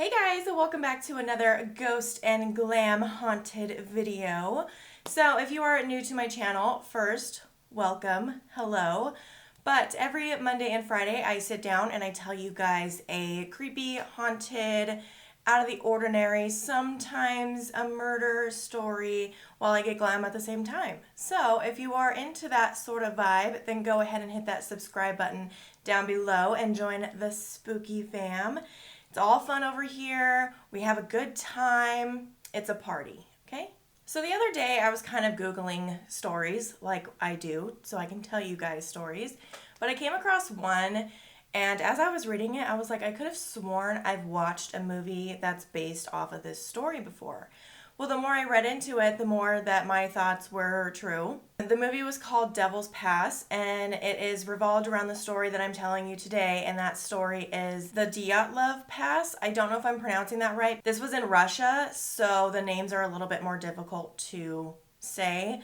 Hey guys, welcome back to another ghost and glam haunted video. So if you are new to my channel, first, welcome, hello. But every Monday and Friday I sit down and I tell you guys a creepy, haunted, out of the ordinary, sometimes a murder story while I get glam at the same time. So if you are into that sort of vibe, then go ahead and hit that subscribe button down below and join the spooky fam. It's all fun over here. We have a good time. It's a party, okay? So the other day I was kind of Googling stories like I do, so I can tell you guys stories. But I came across one, and as I was reading it, I was like, I could have sworn I've watched a movie that's based off of this story before. Well, the more I read into it, the more that my thoughts were true. The movie was called Devil's Pass, and it is revolved around the story that I'm telling you today, and that story is the Dyatlov Pass. I don't know if I'm pronouncing that right. This was in Russia, so the names are a little bit more difficult to say.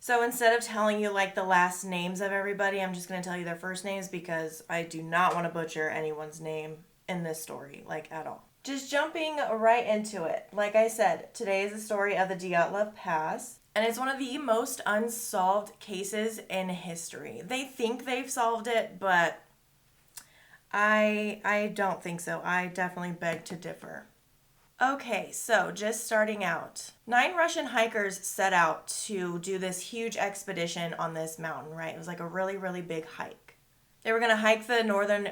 So instead of telling you like the last names of everybody, I'm just going to tell you their first names because I do not want to butcher anyone's name in this story, like at all. Just jumping right into it. Like I said, today is the story of the Dyatlov Pass, and it's one of the most unsolved cases in history. They think they've solved it, but I don't think so. I definitely beg to differ. Okay, so just starting out. 9 Russian hikers set out to do this huge expedition on this mountain, right? It was like a really, really big hike. They were going to hike the northern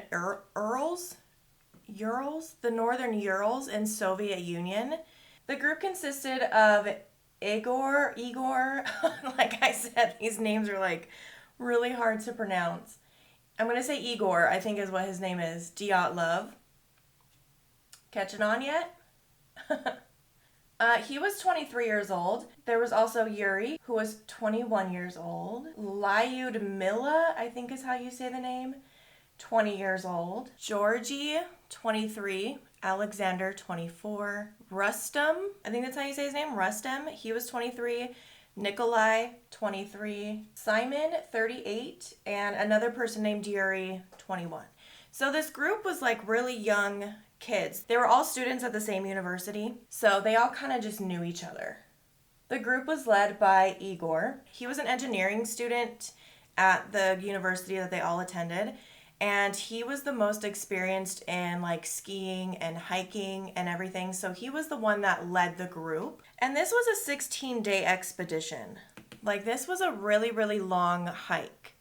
the northern Urals in Soviet Union. The group consisted of Igor, like I said, these names are like really hard to pronounce. I'm going to say Igor, I think is what his name is, Dyatlov. Catching on yet? He was 23 years old. There was also Yuri, who was 21 years old. Lyudmila, I think is how you say the name, 20 years old. Georgie, 23. Alexander, 24. Rustem, I think that's how you say his name, Rustem, he was 23. Nikolai, 23. Simon, 38. And another person named Yuri, 21. So this group was like really young kids. They were all students at the same university, so they all kind of just knew each other. The group was led by Igor. He was an engineering student at the university that they all attended, and he was the most experienced in like skiing and hiking and everything, so he was the one that led the group. And this was a 16-day expedition. Like, this was a really, really long hike.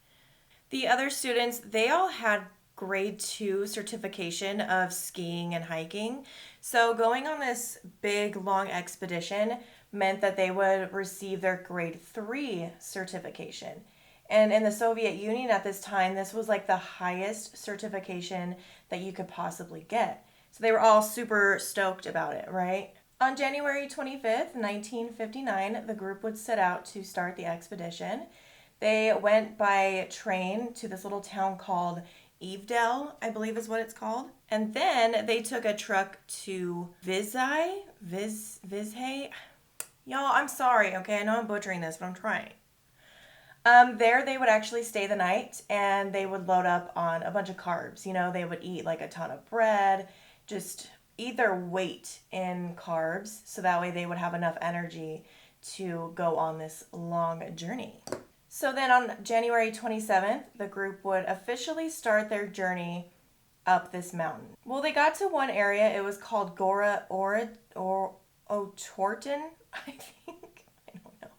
The other students, they all had grade 2 certification of skiing and hiking. So going on this big long expedition meant that they would receive their grade 3 certification. And in the Soviet Union at this time, this was like the highest certification that you could possibly get. So they were all super stoked about it, right? On January 25th, 1959, the group would set out to start the expedition. They went by train to this little town called Evdel, I believe is what it's called. And then they took a truck to Vizhai. Y'all, I'm sorry, okay? I know I'm butchering this, but I'm trying. There they would actually stay the night, and they would load up on a bunch of carbs. You know, they would eat like a ton of bread, just eat their weight in carbs, so that way they would have enough energy to go on this long journey. So then on January 27th, the group would officially start their journey up this mountain. Well, they got to one area. It was called Gora Otorten, I think. I don't know.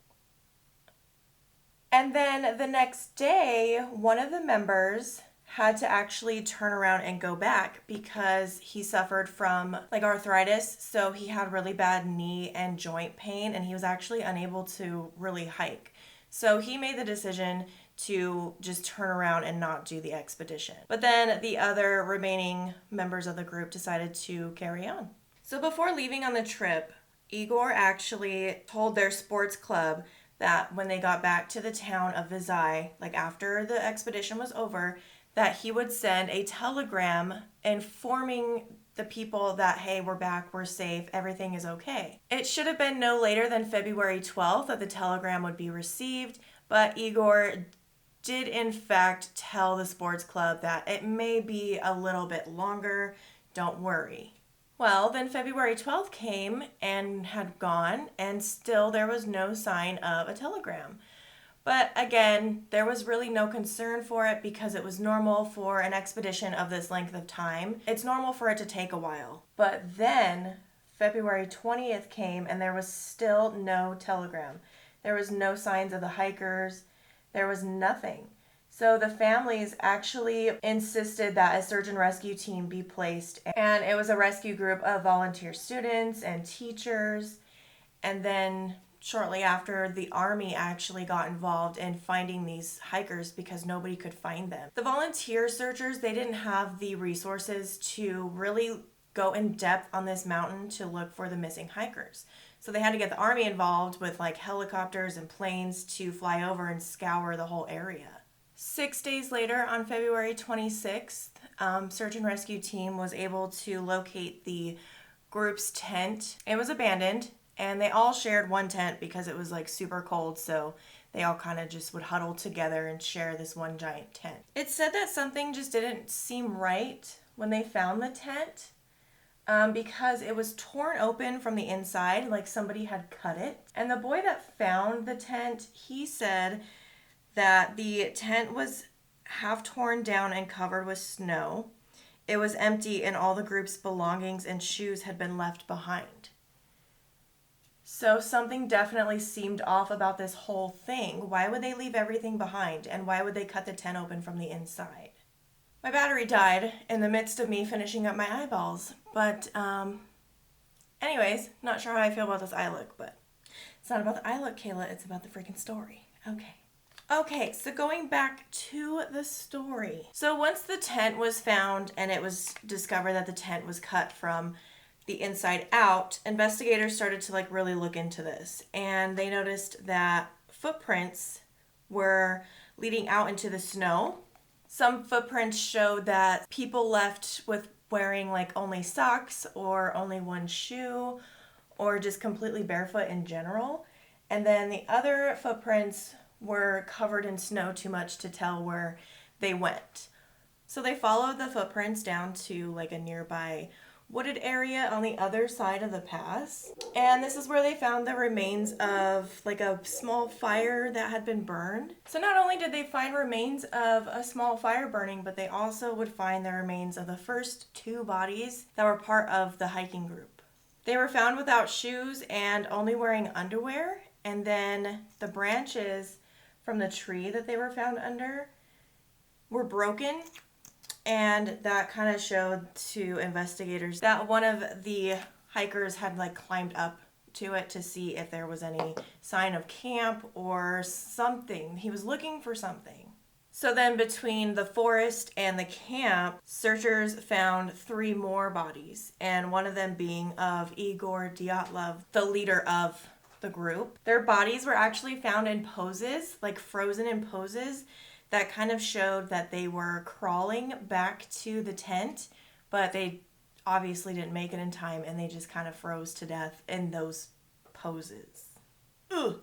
And then the next day, one of the members had to actually turn around and go back because he suffered from like arthritis. So he had really bad knee and joint pain, and he was actually unable to really hike. So he made the decision to just turn around and not do the expedition. But then the other remaining members of the group decided to carry on. So before leaving on the trip, Igor actually told their sports club that when they got back to the town of Vizhai, like after the expedition was over, that he would send a telegram informing the people that, hey, we're back, we're safe, everything is okay. It should have been no later than February 12th that the telegram would be received, but Igor did in fact tell the sports club that it may be a little bit longer, don't worry. Well, then February 12th came and had gone, and still there was no sign of a telegram. But again, there was really no concern for it because it was normal for an expedition of this length of time. It's normal for it to take a while. But then February 20th came and there was still no telegram. There was no signs of the hikers. There was nothing. So the families actually insisted that a search and rescue team be placed. And it was a rescue group of volunteer students and teachers. And then shortly after, the army actually got involved in finding these hikers because nobody could find them. The volunteer searchers, they didn't have the resources to really go in depth on this mountain to look for the missing hikers. So they had to get the army involved with like helicopters and planes to fly over and scour the whole area. 6 days later, on February 26th, search and rescue team was able to locate the group's tent. It was abandoned. And they all shared one tent because it was like super cold, so they all kind of just would huddle together and share this one giant tent. It said that something just didn't seem right when they found the tent because it was torn open from the inside, like somebody had cut it. And the boy that found the tent, he said that the tent was half torn down and covered with snow. It was empty and all the group's belongings and shoes had been left behind. So something definitely seemed off about this whole thing. Why would they leave everything behind? And why would they cut the tent open from the inside? My battery died in the midst of me finishing up my eyeballs. But anyways, not sure how I feel about this eye look, but it's not about the eye look, Kayla. It's about the freaking story. Okay, so going back to the story. So once the tent was found and it was discovered that the tent was cut from the inside out, investigators started to like really look into this, and they noticed that footprints were leading out into the snow. Some footprints showed that people left with wearing like only socks or only one shoe or just completely barefoot in general. And then the other footprints were covered in snow too much to tell where they went. So they followed the footprints down to like a nearby wooded area on the other side of the pass. And this is where they found the remains of like a small fire that had been burned. So not only did they find remains of a small fire burning, but they also would find the remains of the first 2 bodies that were part of the hiking group. They were found without shoes and only wearing underwear. And then the branches from the tree that they were found under were broken. And that kind of showed to investigators that one of the hikers had like climbed up to it to see if there was any sign of camp or something. He was looking for something. So then between the forest and the camp, searchers found 3 more bodies, and one of them being of Igor Dyatlov, the leader of the group. Their bodies were actually found in poses, like frozen in poses, that kind of showed that they were crawling back to the tent, but they obviously didn't make it in time and they just kind of froze to death in those poses. Ugh.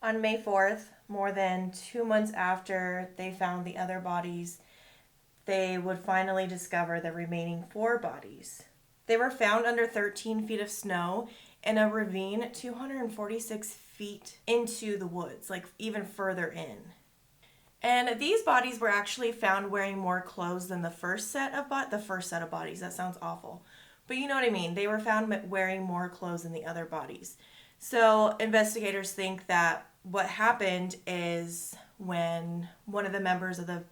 On May 4th, more than 2 months after they found the other bodies, they would finally discover the remaining 4 bodies. They were found under 13 feet of snow in a ravine 246 feet into the woods, like even further in. And these bodies were actually found wearing more clothes than the first set of bodies. That sounds awful. But you know what I mean. They were found wearing more clothes than the other bodies. So investigators think that what happened is when one of the members of the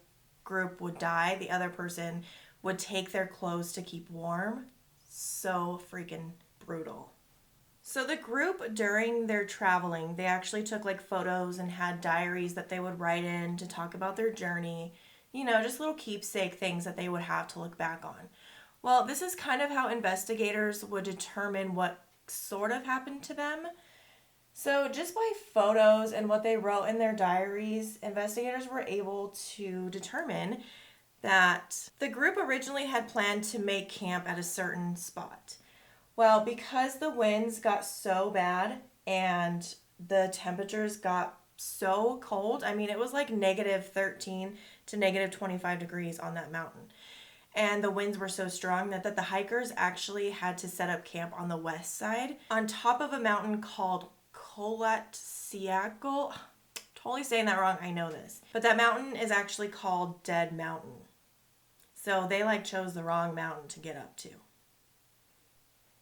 group would die, the other person would take their clothes to keep warm. So freaking brutal. So the group, during their traveling, they actually took like photos and had diaries that they would write in to talk about their journey. You know, just little keepsake things that they would have to look back on. Well, this is kind of how investigators would determine what sort of happened to them. So just by photos and what they wrote in their diaries, investigators were able to determine that the group originally had planned to make camp at a certain spot. Well, because the winds got so bad and the temperatures got so cold, I mean, it was like -13 to -25 degrees on that mountain. and the winds were so strong that the hikers actually had to set up camp on the west side on top of a mountain called Kayxbeauty. Totally saying that wrong, I know this. But that mountain is actually called Dead Mountain. So they like chose the wrong mountain to get up to.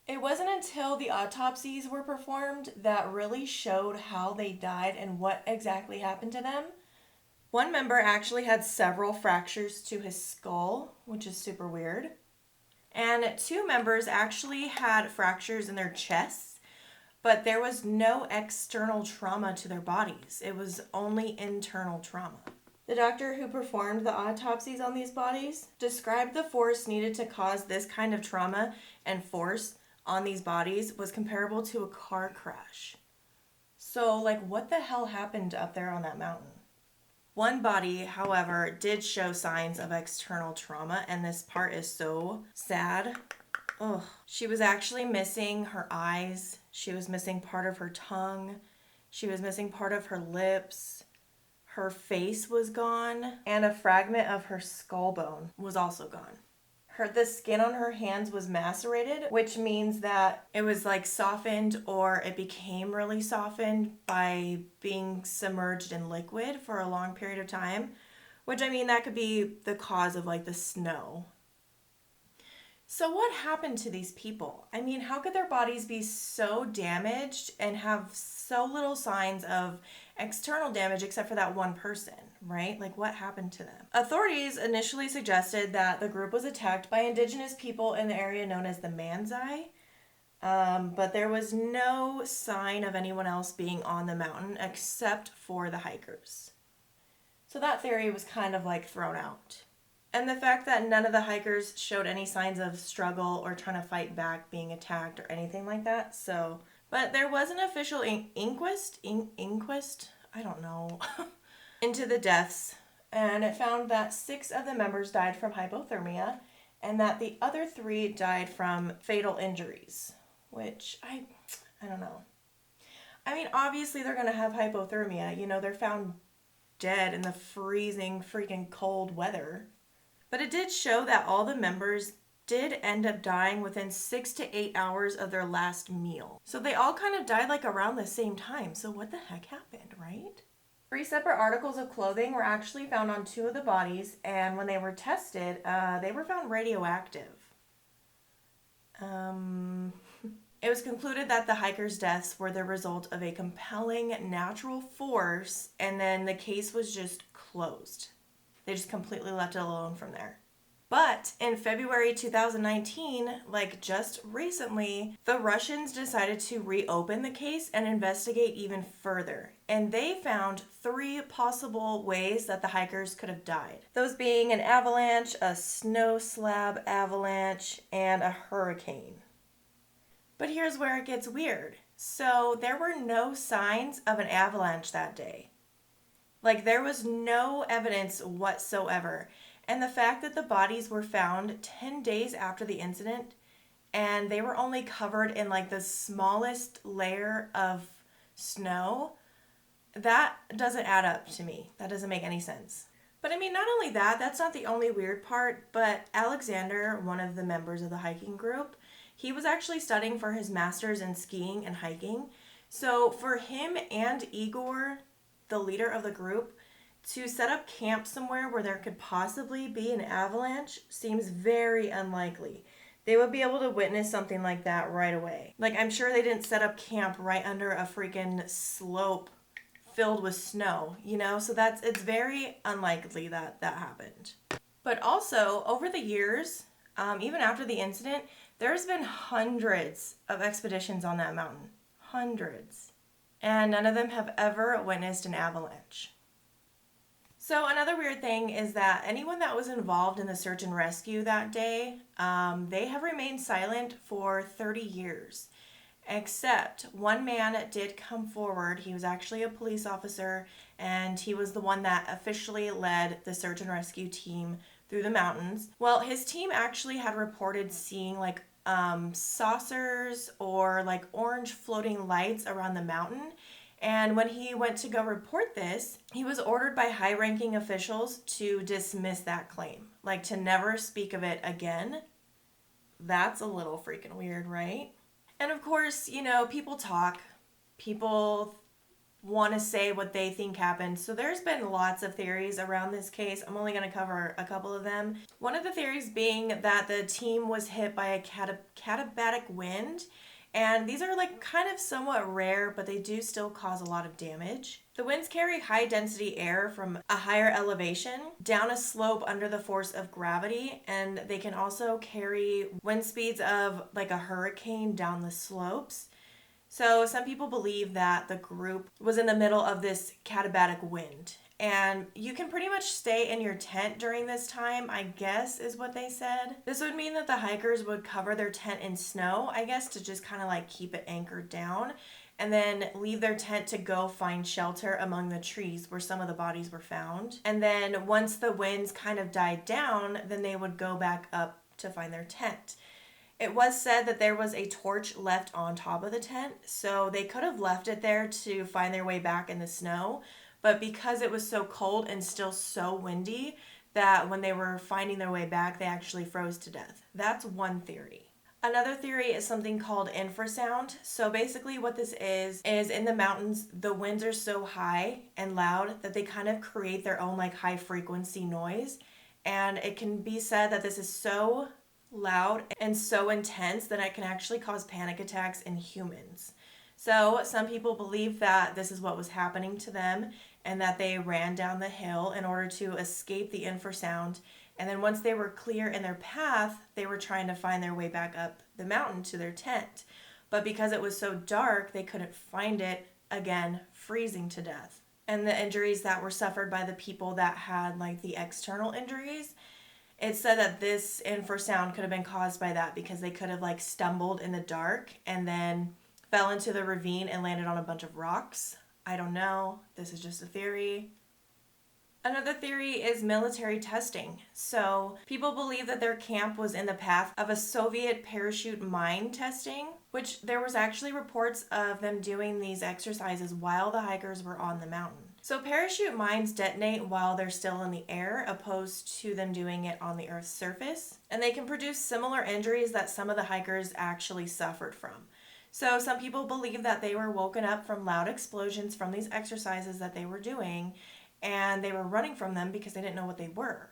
It wasn't until the autopsies were performed that really showed how they died and what exactly happened to them. One member actually had several fractures to his skull, which is super weird. And 2 members actually had fractures in their chests, but there was no external trauma to their bodies. It was only internal trauma. The doctor who performed the autopsies on these bodies described the force needed to cause this kind of trauma and force on these bodies was comparable to a car crash. So, like, what the hell happened up there on that mountain? One body, however, did show signs of external trauma, and this part is so sad. Ugh. She was actually missing her eyes. She was missing part of her tongue. She was missing part of her lips. Her face was gone, and a fragment of her skull bone was also gone. The skin on her hands was macerated, which means that it was like softened or it became really softened by being submerged in liquid for a long period of time, which I mean, that could be the cause of like the snow. So what happened to these people? I mean, how could their bodies be so damaged and have so little signs of external damage except for that one person, right? Like, what happened to them? Authorities initially suggested that the group was attacked by indigenous people in the area known as the Manzai, but there was no sign of anyone else being on the mountain except for the hikers. So that theory was kind of like thrown out. And the fact that none of the hikers showed any signs of struggle or trying to fight back being attacked or anything like that. So, but there was an official inquest, I don't know, into the deaths. And it found that 6 of the members died from hypothermia and that the other 3 died from fatal injuries, which I don't know. I mean, obviously they're going to have hypothermia. You know, they're found dead in the freezing freaking cold weather. But it did show that all the members did end up dying within 6 to 8 hours of their last meal. So they all kind of died like around the same time. So what the heck happened, right? 3 separate articles of clothing were actually found on 2 of the bodies, and when they were tested, they were found radioactive. It was concluded that the hikers' deaths were the result of a compelling natural force, and then the case was just closed. They just completely left it alone from there. But in February 2019, like just recently, the Russians decided to reopen the case and investigate even further. And they found 3 possible ways that the hikers could have died. Those being an avalanche, a snow slab avalanche, and a hurricane. But here's where it gets weird. So there were no signs of an avalanche that day. Like, there was no evidence whatsoever. And the fact that the bodies were found 10 days after the incident and they were only covered in like the smallest layer of snow, that doesn't add up to me. That doesn't make any sense. But I mean, not only that, that's not the only weird part, but Alexander, one of the members of the hiking group, he was actually studying for his master's in skiing and hiking. So for him and Igor, the leader of the group, to set up camp somewhere where there could possibly be an avalanche seems very unlikely. They would be able to witness something like that right away. Like, I'm sure they didn't set up camp right under a freaking slope filled with snow, you know? So it's very unlikely that that happened. But also, over the years, even after the incident, there's been hundreds of expeditions on that mountain. Hundreds. And none of them have ever witnessed an avalanche. So another weird thing is that anyone that was involved in the search and rescue that day, they have remained silent for 30 years. Except one man did come forward. He was actually a police officer, and he was the one that officially led the search and rescue team through the mountains. Well, his team actually had reported seeing like saucers or like orange floating lights around the mountain. And when he went to go report this, he was ordered by high-ranking officials to dismiss that claim. like to never speak of it again. That's a little freaking weird, right? And of course, you know, people talk. People want to say what they think happened. So there's been lots of theories around this case. I'm only going to cover a couple of them. One of the theories being that the team was hit by a kayxbeauty wind. And these are like kind of somewhat rare, but they do still cause a lot of damage. The winds carry high density air from a higher elevation down a slope under the force of gravity, and they can also carry wind speeds of like a hurricane down the slopes. So some people believe that the group was in the middle of this kayxbeauty wind. And you can pretty much stay in your tent during this time, I guess is what they said. This would mean that the hikers would cover their tent in snow, I guess, to just kind of like keep it anchored down, and then leave their tent to go find shelter among the trees where some of the bodies were found. And then once the winds kind of died down, then they would go back up to find their tent. It was said that there was a torch left on top of the tent, so they could have left it there to find their way back in the snow. But because it was so cold and still so windy, that when they were finding their way back, they actually froze to death. That's one theory. Another theory is something called infrasound. So basically what this is in the mountains, the winds are so high and loud that they kind of create their own like high frequency noise. And it can be said that this is so loud and so intense that it can actually cause panic attacks in humans. So some people believe that this is what was happening to them and that they ran down the hill in order to escape the infrasound. And then once they were clear in their path, they were trying to find their way back up the mountain to their tent. But because it was so dark, they couldn't find it, again, freezing to death. And the injuries that were suffered by the people that had like the external injuries, it said that this infrasound could have been caused by that because they could have like stumbled in the dark and then fell into the ravine and landed on a bunch of rocks. I don't know. This is just a theory. Another theory is military testing. So people believe that their camp was in the path of a Soviet parachute mine testing, which there was actually reports of them doing these exercises while the hikers were on the mountain. So parachute mines detonate while they're still in the air, opposed to them doing it on the Earth's surface. And they can produce similar injuries that some of the hikers actually suffered from. So some people believe that they were woken up from loud explosions from these exercises that they were doing, and they were running from them because they didn't know what they were.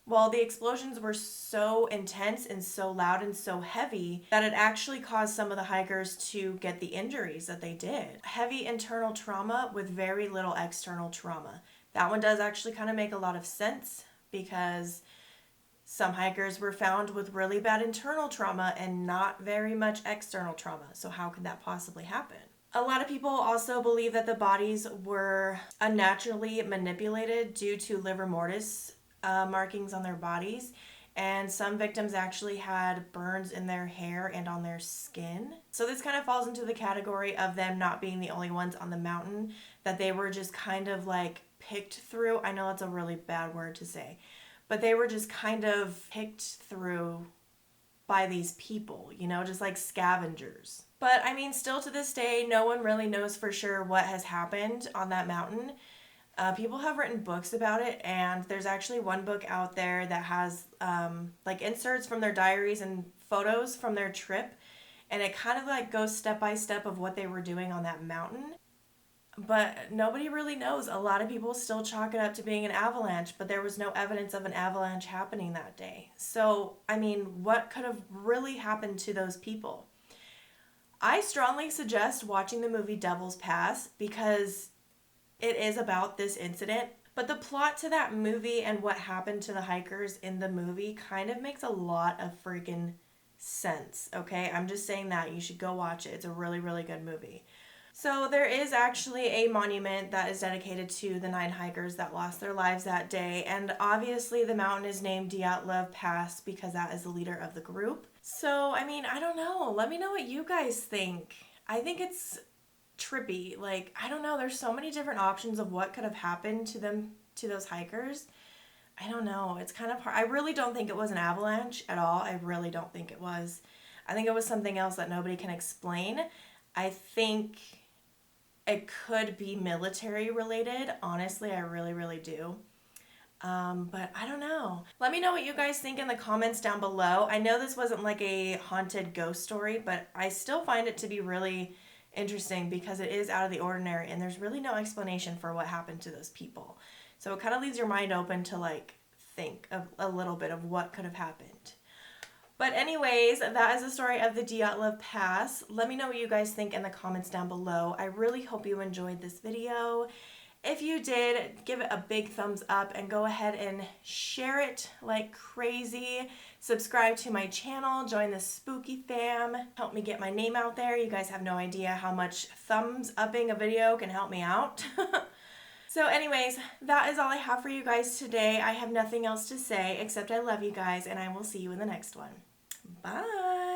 Well, the explosions were so intense and so loud and so heavy that it actually caused some of the hikers to get the injuries that they did. Heavy internal trauma with very little external trauma. That one does actually kind of make a lot of sense because some hikers were found with really bad internal trauma and not very much external trauma. So how could that possibly happen? A lot of people also believe that the bodies were unnaturally manipulated due to livor mortis markings on their bodies. And some victims actually had burns in their hair and on their skin. So this kind of falls into the category of them not being the only ones on the mountain, that they were just kind of like picked through. I know that's a really bad word to say, but they were just kind of picked through by these people, you know, just like scavengers. But I mean, still to this day, no one really knows for sure what has happened on that mountain. People have written books about it, and there's actually one book out there that has like inserts from their diaries and photos from their trip, and it kind of like goes step by step of what they were doing on that mountain. But nobody really knows. A lot of people still chalk it up to being an avalanche, but there was no evidence of an avalanche happening that day. So, I mean, what could have really happened to those people? I strongly suggest watching the movie Devil's Pass because it is about this incident. But the plot to that movie and what happened to the hikers in the movie kind of makes a lot of freaking sense, okay? I'm just saying that. You should go watch it. It's a really, really good movie. So there is actually a monument that is dedicated to the 9 hikers that lost their lives that day. And obviously the mountain is named Dyatlov Pass because that is the leader of the group. So, I mean, I don't know. Let me know what you guys think. I think it's trippy. Like, I don't know. There's so many different options of what could have happened to them, to those hikers. I don't know. It's kind of hard. I really don't think it was an avalanche at all. I really don't think it was. I think it was something else that nobody can explain. I think it could be military related. Honestly, I really, really do. But I don't know. Let me know what you guys think in the comments down below. I know this wasn't like a haunted ghost story, but I still find it to be really interesting because it is out of the ordinary and there's really no explanation for what happened to those people. So it kind of leaves your mind open to like think of a little bit of what could have happened. But anyways, that is the story of the Dyatlov Pass. Let me know what you guys think in the comments down below. I really hope you enjoyed this video. If you did, give it a big thumbs up and go ahead and share it like crazy. Subscribe to my channel, join the spooky fam, help me get my name out there. You guys have no idea how much thumbs upping a video can help me out. So anyways, that is all I have for you guys today. I have nothing else to say except I love you guys and I will see you in the next one. Bye!